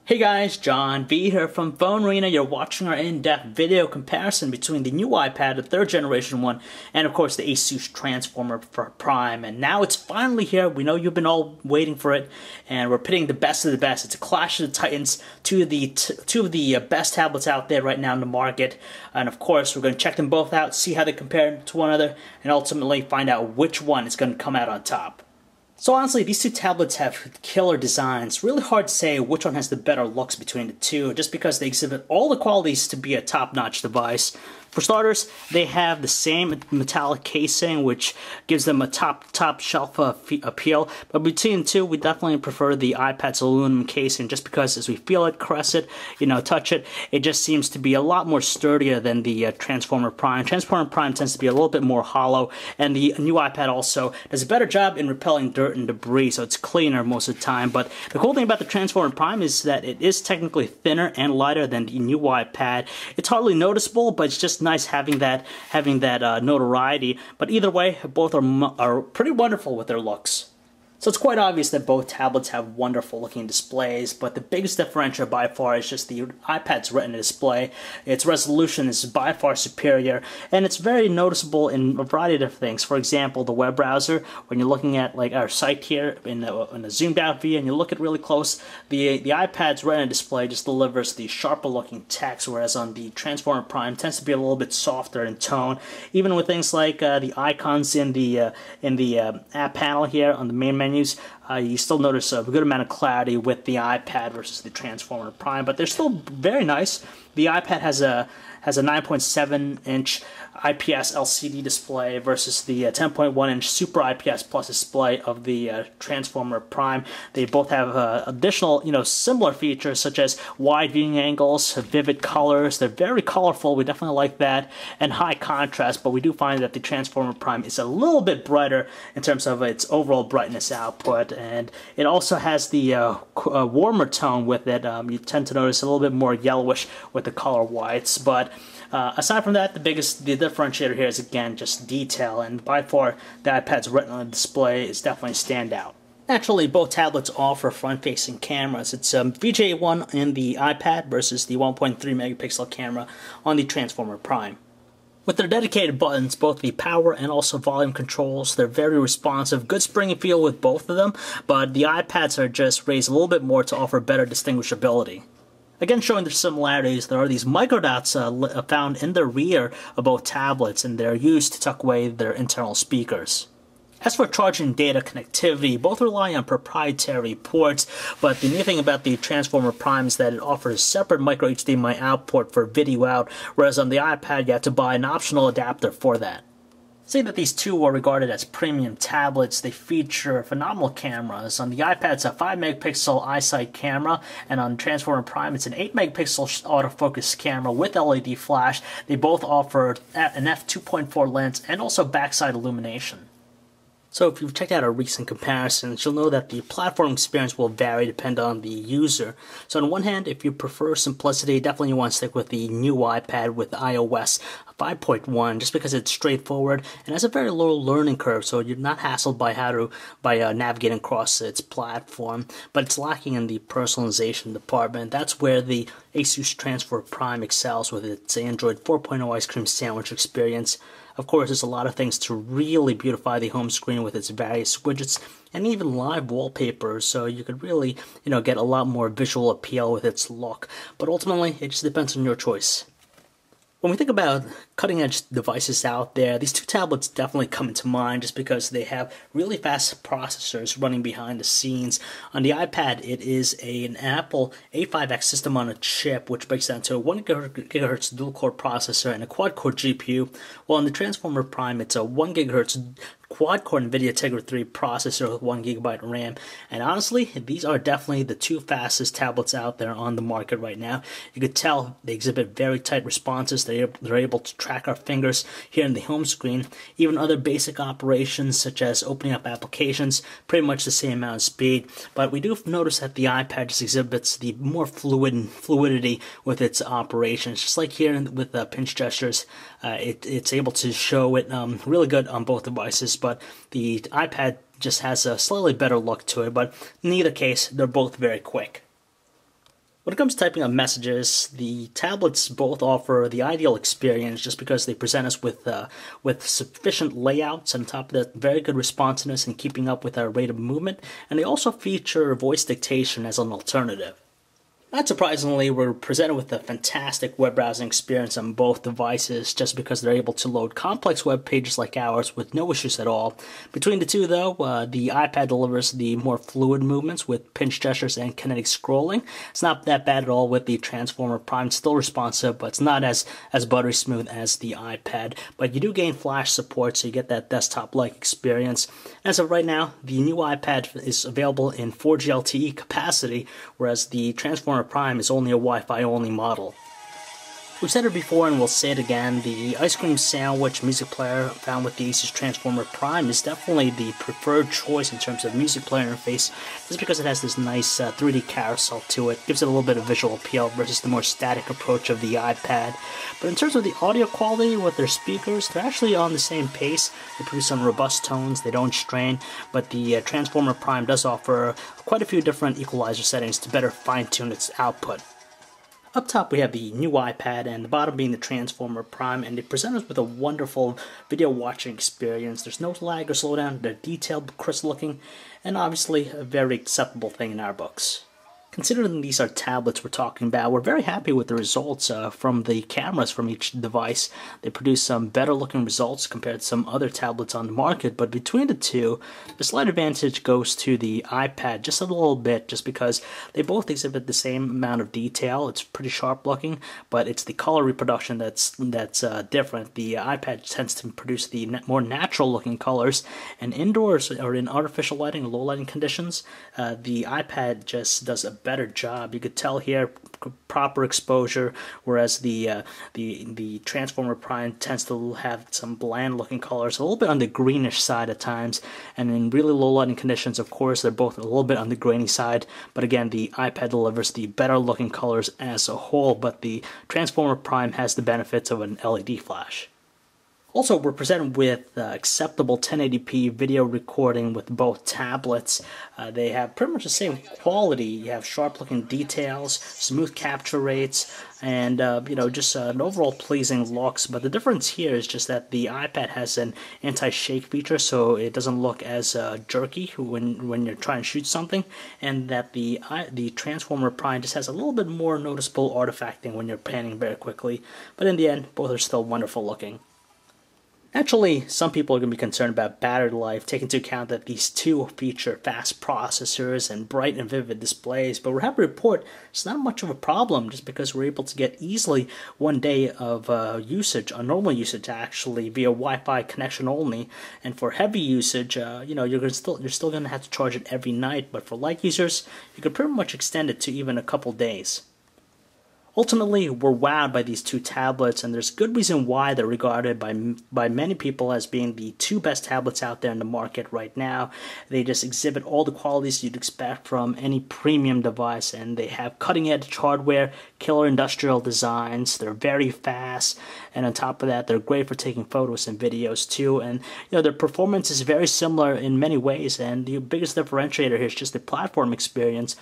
Hey guys, John V here from Phone Arena. You're watching our in-depth video comparison between the new iPad, the 3rd generation one, and of course the Asus Transformer Prime. And now it's finally here. We know you've been all waiting for it, and we're pitting the best of the best. It's a clash of the titans, two of the best tablets out there right now in the market. And of course, we're going to check them both out, see how they compare to one another, and ultimately find out which one is going to come out on top. So honestly, these two tablets have killer designs. Really hard to say which one has the better looks between the two, just because they exhibit all the qualities to be a top-notch device. For starters, they have the same metallic casing, which gives them a top shelf appeal. But between the two, we definitely prefer the iPad's aluminum casing, just because as we feel it, caress it, touch it, it just seems to be a lot more sturdier than the Transformer Prime. Transformer Prime tends to be a little bit more hollow, and the new iPad also does a better job in repelling dirt and debris, so it's cleaner most of the time. But the cool thing about the Transformer Prime is that it is technically thinner and lighter than the new iPad. It's hardly noticeable, but it's just nice having that notoriety. But either way, both are pretty wonderful with their looks. So it's quite obvious that both tablets have wonderful looking displays, but the biggest differential by far is just the iPad's Retina display. Its resolution is by far superior, and it's very noticeable in a variety of different things. For example, the web browser, when you're looking at like our site here in a zoomed out view and you look at really close, the iPad's Retina display just delivers the sharper looking text, whereas on the Transformer Prime tends to be a little bit softer in tone. Even with things like the icons in the app panel here on the main menu, you still notice a good amount of clarity with the iPad versus the Transformer Prime, but they're still very nice. The iPad has a 9.7-inch IPS LCD display versus the 10.1-inch Super IPS Plus display of the Transformer Prime. They both have additional, similar features such as wide viewing angles, vivid colors. They're very colorful. We definitely like that, and high contrast. But we do find that the Transformer Prime is a little bit brighter in terms of its overall brightness output, and it also has the warmer tone with it. You tend to notice a little bit more yellowish with the color whites, but aside from that, the differentiator here is again just detail, and by far the iPad's Retina display is definitely a standout. Naturally, both tablets offer front-facing cameras. It's VGA1 in the iPad versus the 1.3 megapixel camera on the Transformer Prime. With their dedicated buttons, both the power and also volume controls, they're very responsive. Good springy feel with both of them, but the iPads are just raised a little bit more to offer better distinguishability. Again, showing their similarities, there are these microdots found in the rear of both tablets, and they're used to tuck away their internal speakers. As for charging data connectivity, both rely on proprietary ports, but the new thing about the Transformer Prime is that it offers a separate micro HDMI out port for video out, whereas on the iPad you have to buy an optional adapter for that. Say that these two are regarded as premium tablets. They feature phenomenal cameras. On the iPad, it's a 5-megapixel iSight camera, and on Transformer Prime, it's an 8-megapixel autofocus camera with LED flash. They both offer an f2.4 lens and also backside illumination. So if you've checked out our recent comparisons, you'll know that the platform experience will vary depending on the user. So on one hand, if you prefer simplicity, definitely you want to stick with the new iPad with iOS 5.1, just because it's straightforward and has a very low learning curve, so you're not hassled by navigating across its platform. But it's lacking in the personalization department. That's where the Asus Transformer Prime excels with its Android 4.0 ice cream sandwich experience. Of course, there's a lot of things to really beautify the home screen with its various widgets and even live wallpapers, so you could really, get a lot more visual appeal with its look. But ultimately, it just depends on your choice. When we think about cutting-edge devices out there, these two tablets definitely come into mind just because they have really fast processors running behind the scenes. On the iPad, it is an Apple A5X system on a chip, which breaks down to a 1 GHz dual-core processor and a quad-core GPU, while on the Transformer Prime, it's a 1 GHz quad-core NVIDIA Tegra 3 processor with 1 GB RAM. And honestly, these are definitely the two fastest tablets out there on the market right now. You could tell they exhibit very tight responses. They're able to track our fingers here in the home screen. Even other basic operations such as opening up applications, pretty much the same amount of speed. But we do notice that the iPad just exhibits the more fluidity with its operations. Just like here with pinch gestures, it's able to show it really good on both devices. But the iPad just has a slightly better look to it, but in either case, they're both very quick. When it comes to typing up messages, the tablets both offer the ideal experience just because they present us with sufficient layouts, and on top of that, very good responsiveness in keeping up with our rate of movement, and they also feature voice dictation as an alternative. Not surprisingly, we're presented with a fantastic web browsing experience on both devices just because they're able to load complex web pages like ours with no issues at all. Between the two, though, the iPad delivers the more fluid movements with pinch gestures and kinetic scrolling. It's not that bad at all with the Transformer Prime. It's still responsive, but it's not as buttery smooth as the iPad. But you do gain Flash support, so you get that desktop-like experience. As of right now, the new iPad is available in 4G LTE capacity, whereas the Transformer Prime is only a Wi-Fi only model. We've said it before and we'll say it again, the Ice Cream Sandwich music player found with the Asus Transformer Prime is definitely the preferred choice in terms of music player interface, just because it has this nice 3D carousel to it, gives it a little bit of visual appeal versus the more static approach of the iPad. But in terms of the audio quality with their speakers, they're actually on the same pace. They produce some robust tones, they don't strain, but the Transformer Prime does offer quite a few different equalizer settings to better fine-tune its output. Up top we have the new iPad, and the bottom being the Transformer Prime, and they present us with a wonderful video watching experience. There's no lag or slowdown, they're detailed, crisp looking, and obviously a very acceptable thing in our books. Considering these are tablets we're talking about, we're very happy with the results from the cameras from each device. They produce some better looking results compared to some other tablets on the market, but between the two, the slight advantage goes to the iPad just a little bit, just because they both exhibit the same amount of detail. It's pretty sharp looking, but it's the color reproduction that's different. The iPad tends to produce the more natural looking colors, and indoors or in artificial lighting, low lighting conditions, the iPad just does a better job. You could tell here proper exposure, whereas the Transformer Prime tends to have some bland looking colors, a little bit on the greenish side at times, and in really low lighting conditions, of course, they're both a little bit on the grainy side, but again, the iPad delivers the better looking colors as a whole, but the Transformer Prime has the benefits of an LED flash. Also, we're presented with acceptable 1080p video recording with both tablets. They have pretty much the same quality. You have sharp-looking details, smooth capture rates, and just an overall pleasing looks. But the difference here is just that the iPad has an anti-shake feature, so it doesn't look as jerky when you're trying to shoot something, and that the Transformer Prime just has a little bit more noticeable artifacting when you're panning very quickly. But in the end, both are still wonderful looking. Naturally, some people are going to be concerned about battery life, taking into account that these two feature fast processors and bright and vivid displays, but we're happy to report it's not much of a problem just because we're able to get easily 1 day of usage, a normal usage actually, via Wi-Fi connection only, and for heavy usage, you're still going to have to charge it every night, but for light users, you could pretty much extend it to even a couple days. Ultimately, we're wowed by these two tablets, and there's good reason why they're regarded by many people as being the two best tablets out there in the market right now. They just exhibit all the qualities you'd expect from any premium device, and they have cutting-edge hardware, killer industrial designs, they're very fast, and on top of that, they're great for taking photos and videos too, and their performance is very similar in many ways, and the biggest differentiator here is just the platform experience.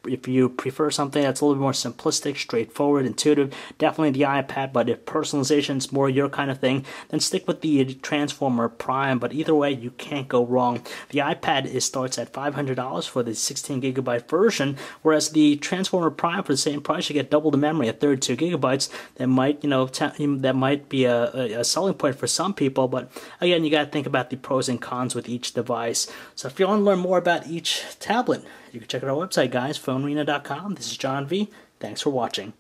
If you prefer something that's a little bit more simplistic, straightforward, intuitive, definitely the iPad, but if personalization is more your kind of thing, then stick with the Transformer Prime, but either way, you can't go wrong. The iPad starts at $500 for the 16GB version, whereas the Transformer Prime, for the same price, you get double the memory at 32 gigabytes. That might be a selling point for some people, but again, you got to think about the pros and cons with each device. So if you want to learn more about each tablet, you can check out our website, guys, phonearena.com. This is John V. Thanks for watching.